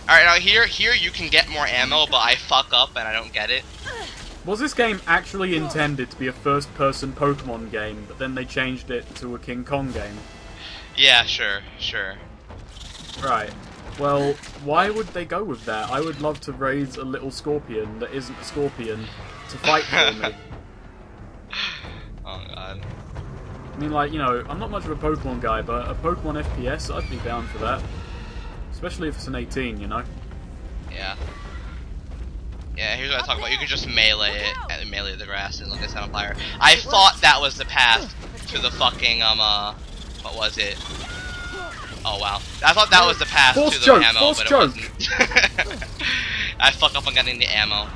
Alright, now here you can get more ammo, but I fuck up and I don't get it. Was this game actually intended to be a first-person Pokemon game, but then they changed it to a King Kong game? Yeah, sure. Right. Well, why would they go with that? I would love to raise a little Scorpion that isn't a Scorpion to fight for me. Oh god. I mean, like, you know, I'm not much of a Pokemon guy, but a Pokemon FPS, I'd be down for that. Especially if it's an 18, you know? Yeah. Yeah, here's what I talk about. You can just melee it, and melee the grass and look at on fire. I thought that was the path to the fucking, what was it? Oh wow. I thought that was the path to the ammo, but it wasn't. I fuck up on getting the ammo.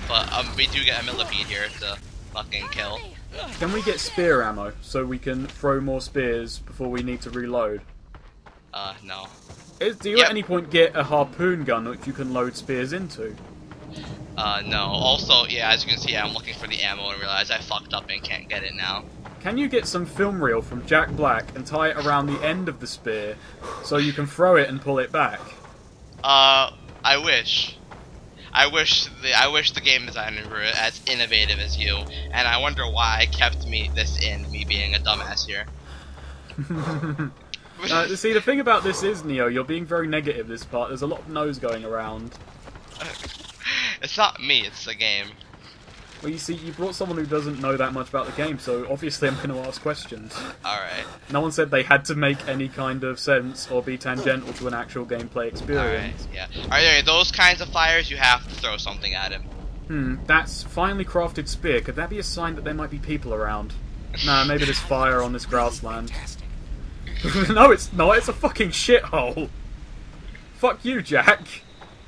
But, we do get a millipede here to fucking kill. Can we get spear ammo, so we can throw more spears before we need to reload? No. Do you at any point get a harpoon gun which you can load spears into? No. Also, yeah, as you can see, I'm looking for the ammo and realize I fucked up and can't get it now. Can you get some film reel from Jack Black and tie it around the end of the spear so you can throw it and pull it back? I wish. I wish the game designers were as innovative as you, and I wonder why I kept me being a dumbass here. See, the thing about this is, Neo, you're being very negative this part. There's a lot of no's going around. It's not me, it's the game. Well, you see, you brought someone who doesn't know that much about the game, so obviously I'm going to ask questions. Alright. No one said they had to make any kind of sense or be tangential to an actual gameplay experience. Alright, yeah. Alright, those kinds of fires, you have to throw something at him. That's finely crafted spear. Could that be a sign that there might be people around? Nah, maybe there's fire on this grassland. No, it's not. It's a fucking shithole. Fuck you, Jack.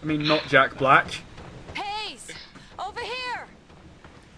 I mean, not Jack Black. Hayes, over here.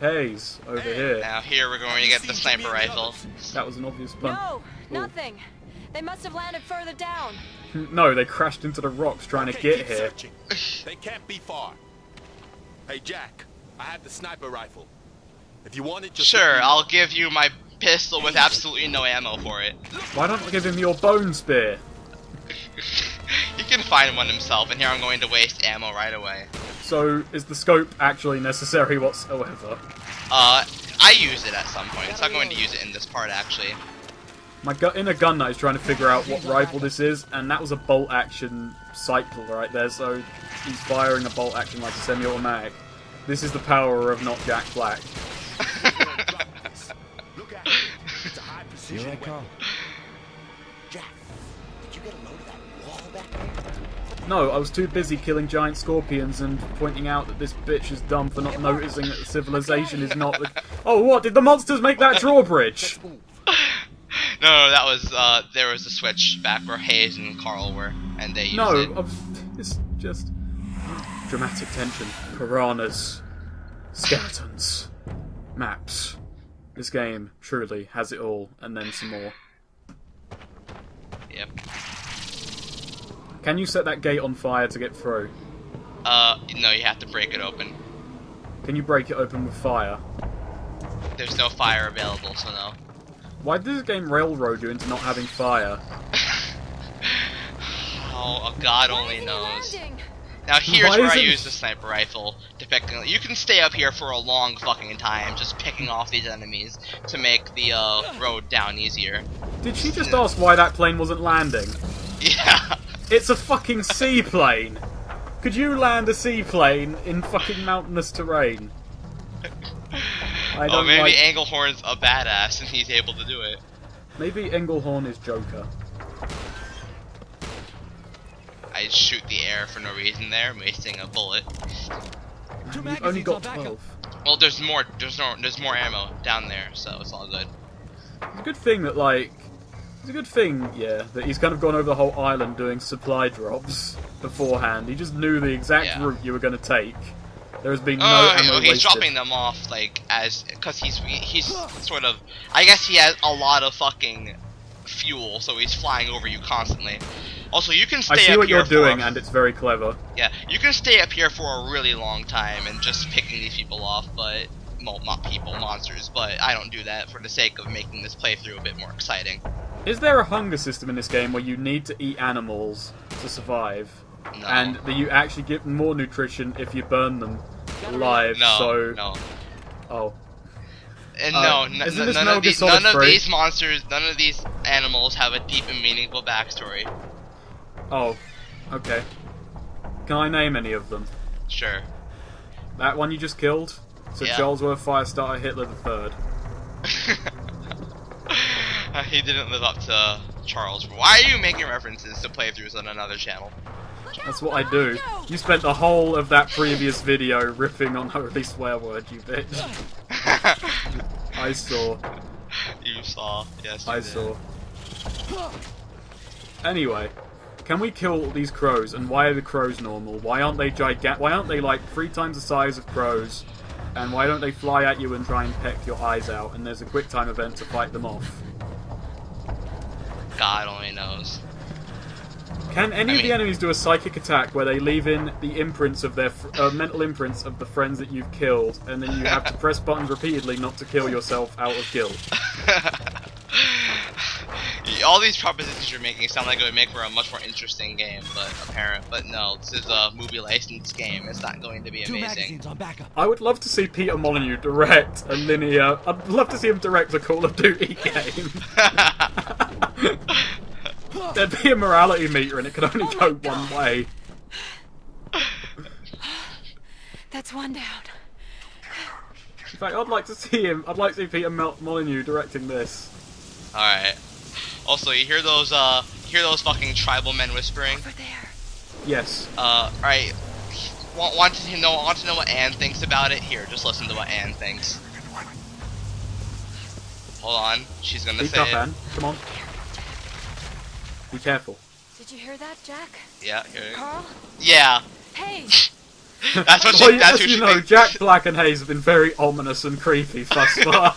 Hayes, over here. Now here we're going to get the sniper rifle. That was an obvious pun. No, nothing. They must have landed further down. No, they crashed into the rocks trying to get here. They can't be far. Hey, Jack, I have the sniper rifle. If you want it, just sure, I'll give you my pistol with absolutely no ammo for it. Why don't I give him your bone spear? He can find one himself, and here I'm going to waste ammo right away. So, is the scope actually necessary whatsoever? I use it at some point. It's not going to use it in this part, actually. My inner gun nut is trying to figure out what rifle this is, and that was a bolt-action cycle right there, so he's firing a bolt-action like a semi-automatic. This is the power of not Jack Black. Here I come. Jack, did you get a load of that wall back there? No, I was too busy killing giant scorpions and pointing out that this bitch is dumb for not noticing that civilization is not the... Oh, what? Did the monsters make that drawbridge? No, that was, there was a switch back where Hayes and Carl were, and they used it. No, it's just... dramatic tension. Piranhas. Skeletons. Maps. This game truly has it all, and then some more. Yep. Can you set that gate on fire to get through? No, you have to break it open. Can you break it open with fire? There's no fire available, so no. Why did this game railroad you into not having fire? Oh, God only knows. Now here's where I use the sniper rifle to pick. You can stay up here for a long fucking time, just picking off these enemies to make the road down easier. Did she just ask why that plane wasn't landing? Yeah. It's a fucking seaplane. Could you land a seaplane in fucking mountainous terrain? Oh, maybe Engelhorn's a badass and he's able to do it. Maybe Engelhorn is Joker. I shoot the air for no reason there, wasting a bullet. You've only got 12. Well, there's more ammo down there, so it's all good. It's a good thing that, like... It's a good thing, yeah, that he's kind of gone over the whole island doing supply drops beforehand. He just knew the exact route you were going to take. There has been no ammo he's wasted. dropping them off, like, because he's sort of... I guess he has a lot of fucking fuel, so he's flying over you constantly. Also, you can stay up here. I see what you're doing, and it's very clever. Yeah, you can stay up here for a really long time and just picking these people off, but... Well, not people, monsters, but I don't do that for the sake of making this playthrough a bit more exciting. Is there a hunger system in this game where you need to eat animals to survive? No. and that you actually get more nutrition if you burn them alive. No. So, No. oh, And no, isn't this none Metal of Gear these, Solid none of 3? these monsters, none of these animals have a deep and meaningful backstory. oh, okay. Can I name any of them? Sure. That one you just killed? So Yeah. Jolsworth, Firestarter, Hitler III. He didn't live up to Charles. Why are you making references to playthroughs on another channel? That's what I do. You spent the whole of that previous video riffing on holy swear word, you bitch. I saw. You saw. Yes, you I did. saw. Anyway, can we kill these crows? And why are the crows normal? Why aren't they Why aren't they like 3 times the size of crows? And why don't they fly at you and try and peck your eyes out? And there's a quick time event to fight them off. God only knows. Can any of the mean- enemies do a psychic attack where they leave in the imprints of their mental imprints of the friends that you've killed, and then you have to press buttons repeatedly not to kill yourself out of guilt? All these propositions you're making sound like it would make for a much more interesting game, but no, this is a movie licensed game. It's not going to be Two amazing. magazines on backup. I would love to see Peter Molyneux direct a linear. I'd love to see him direct a Call of Duty game. There'd be a morality meter, and it could only go one way. That's one down. In fact, I'd like to see him. I'd like to see Peter Molyneux directing this. All right. Also, you hear those fucking tribal men whispering? Over there. Yes. Alright. Want to know what Anne thinks about it? Here, just listen to what Anne thinks. Hold on, she's gonna Speak say up, it. Anne. Come on. Be careful. Did you hear that, Jack? Yeah, here. Carl? Yeah. Hey! That's what Well, she. That's as who you she know, thinks. Jack Black and Hayes have been very ominous and creepy thus far.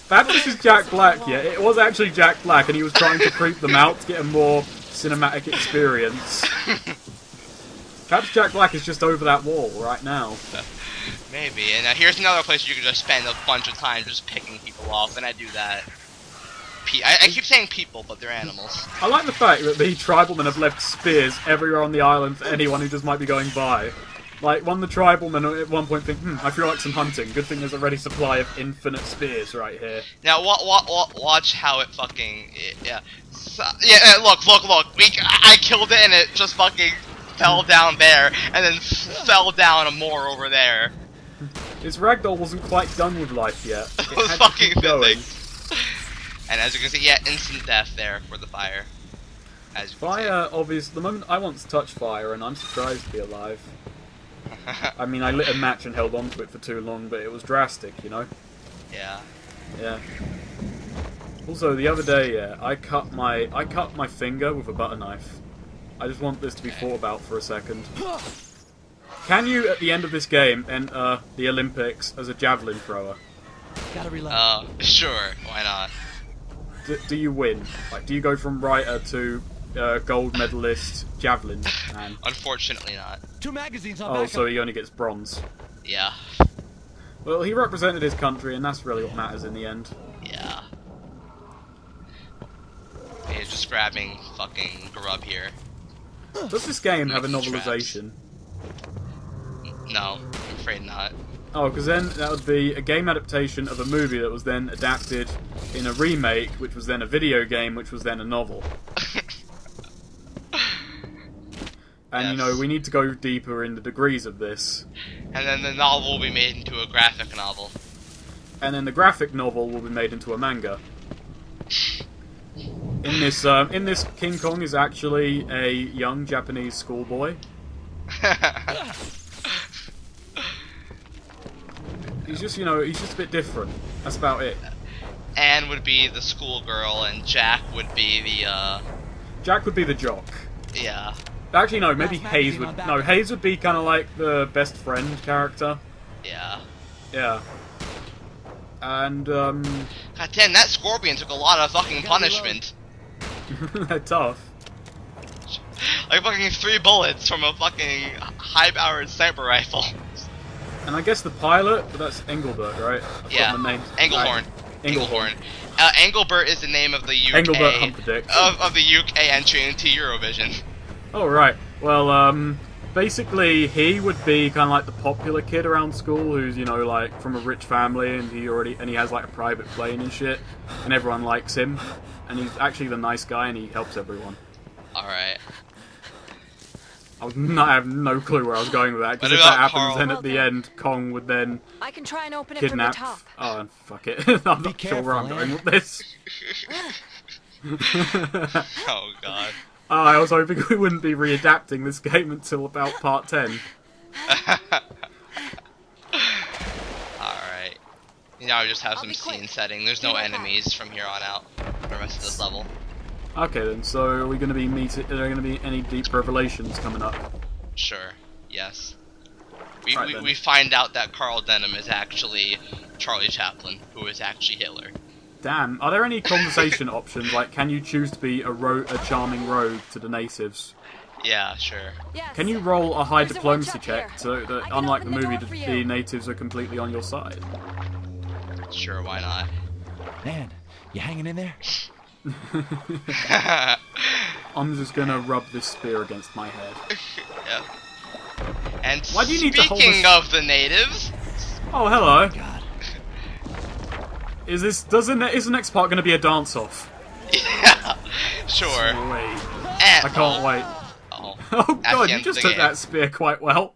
Perhaps this is Jack Black, yeah. It was actually Jack Black, and he was trying to creep them out to get a more cinematic experience. Perhaps Jack Black is just over that wall right now. Maybe. And here's another place you can just spend a bunch of time just picking people off, and I do that. I keep saying people, but they're animals. I like the fact that the tribal-men have left spears everywhere on the island for anyone who just might be going by. Like, one of the tribal-men at one point think, I feel like some hunting. Good thing there's a ready supply of infinite spears right here. Now, watch how it fucking... Yeah. So, yeah, look. I killed it, and it just fucking fell down there, and then fell down more over there. This ragdoll wasn't quite done with life yet. It It was had to fucking keep going. physics. And as you can see, yeah, instant death there for the fire. As you can Fire, obviously, the moment I once touched fire, and I'm surprised to be alive. I mean, I lit a match and held on to it for too long, but it was drastic, you know? see. Yeah. Yeah. Also, the other day, yeah, I cut my finger with a butter knife. I just want this to be thought about for a second. Can you, at the end of this game, enter the Olympics as a javelin thrower? Gotta reload. Sure, why not? Do you win? Like, do you go from writer to gold medalist javelin man? Unfortunately not. Two magazines on Oh, backup. so he only gets bronze. Yeah. Well, he represented his country, and that's really what matters in the end. Yeah. He's just grabbing fucking grub here. Does this game have a Making traps. novelization? No, I'm afraid not. Oh, because then that would be a game adaptation of a movie that was then adapted in a remake, which was then a video game, which was then a novel. And, you know, Yes. we need to go deeper in the degrees of this. And then the novel will be made into a graphic novel. And then the graphic novel will be made into a manga. In this, King Kong is actually a young Japanese schoolboy. He's just, you know, he's just a bit different. That's about it. Anne would be the schoolgirl, and Jack would be the, Jack would be the jock. yeah. Actually, no, maybe Last Hayes magazine would... on back. No, Hayes would be kind of like the best friend character. Yeah. Yeah. And, God damn, that scorpion took a lot of fucking Gotta punishment. they're tough. Like fucking 3 bullets from a fucking high-powered sniper rifle. And I guess the pilot, but that's Engelbert, right? I've Yeah, got the name. Engelhorn. Engelhorn. Engelbert is the name of the UK Engelbert Humperdinck. of the UK entry into Eurovision. Oh, right. Well, basically, he would be kind of like the popular kid around school who's, you know, like, from a rich family, and he has, like, a private plane and shit, and everyone likes him, and he's actually the nice guy, and he helps everyone. Alright. I have no clue where I was going with that, because What if that about happens, Carl? then at the end, Kong would then I can try and open it from the kidnap... top. Oh, fuck it. I'm not sure where I'm careful, going eh? with this. Oh god. Oh, I was hoping we wouldn't be readapting this game until about part 10. Alright. Now we just have I'll some be quick. scene setting. There's no Be right back. enemies from here on out for the rest of this level. Okay then, so are we going to be are there going to be any deep revelations coming up? Sure. Yes. Right, then. We find out that Carl Denham is actually Charlie Chaplin, who is actually Hitler. Damn, are there any conversation options? Like, can you choose to be a charming rogue to the natives? Yeah, sure. Yes. Can you roll a high There's a diplomacy watch up check here. so that, I can unlike the open the movie, door for you. the natives are completely on your side? Sure, why not? Man, you hanging in there? I'm just gonna rub this spear against my head. Yep. And Why do you need to hold speaking this- of the natives, Oh, hello. God. Is the next part gonna be a dance-off? yeah, sure. Wait. And, I can't wait. Oh, Oh At god, the you end just of the took game. that spear quite well.